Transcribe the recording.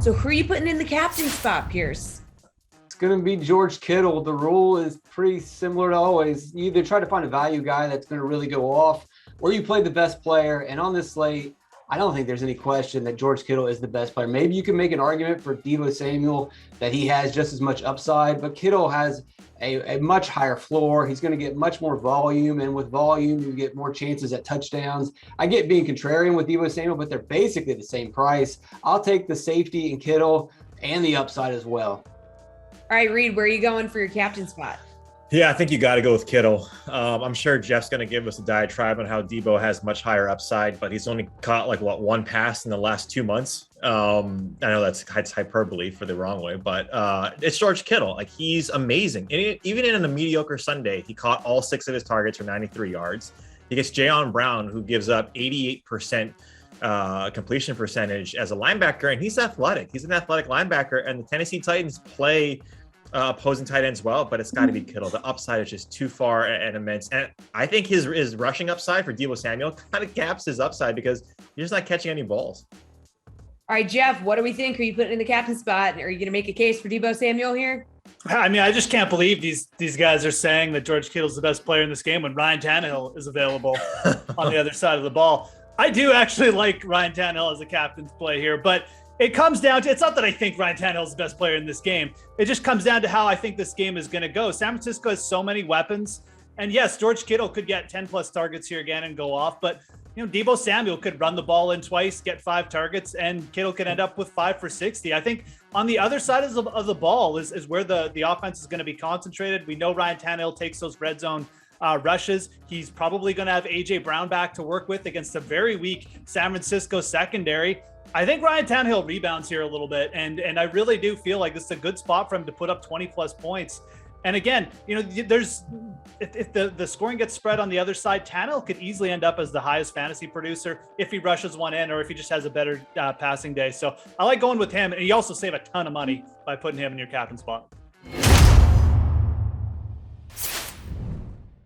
So who are you putting in the captain spot, Pearce? It's going to be George Kittle. The rule is pretty similar to always. You either try to find a value guy that's going to really go off, or you play the best player. And on this slate, I don't think there's any question that George Kittle is the best player. Maybe you can make an argument for Deebo Samuel that he has just as much upside, but Kittle has a much higher floor. He's going to get much more volume, and with volume, you get more chances at touchdowns. I get being contrarian with Deebo Samuel, but they're basically the same price. I'll take the safety in Kittle and the upside as well. All right, Reid, where are you going for your captain spot? Yeah, I think you got to go with Kittle. I'm sure Jeff's going to give us a diatribe on how Deebo has much higher upside, but he's only caught one pass in the last 2 months. I know that's hyperbole for the wrong way, but it's George Kittle. He's amazing. And even in a mediocre Sunday, he caught all 6 of his targets for 93 yards. He gets Jayon Brown, who gives up 88% completion percentage as a linebacker, and he's athletic. He's an athletic linebacker, and the Tennessee Titans play opposing tight ends well, but it's got to be Kittle. The upside is just too far and immense. And I think his rushing upside for Deebo Samuel kind of caps his upside because you're just not catching any balls. All right, Geoff, what do we think? Are you putting in the captain spot? Are you going to make a case for Deebo Samuel here? I mean, I just can't believe these guys are saying that George Kittle's the best player in this game when Ryan Tannehill is available on the other side of the ball. I do actually like Ryan Tannehill as a captain's play here, but it comes down to, it's not that I think Ryan Tannehill is the best player in this game. It just comes down to how I think this game is going to go. San Francisco has so many weapons. And yes, George Kittle could get 10 plus targets here again and go off. But, Deebo Samuel could run the ball in twice, get 5 targets, and Kittle could end up with 5 for 60. I think on the other side of the ball is where the offense is going to be concentrated. We know Ryan Tannehill takes those red zone rushes. He's probably going to have A.J. Brown back to work with against a very weak San Francisco secondary. I think Ryan Tannehill rebounds here a little bit, and I really do feel like this is a good spot for him to put up 20 plus points. And again, there's if the scoring gets spread on the other side, Tannehill could easily end up as the highest fantasy producer if he rushes one in or if he just has a better passing day. So I like going with him, and you also save a ton of money by putting him in your captain spot.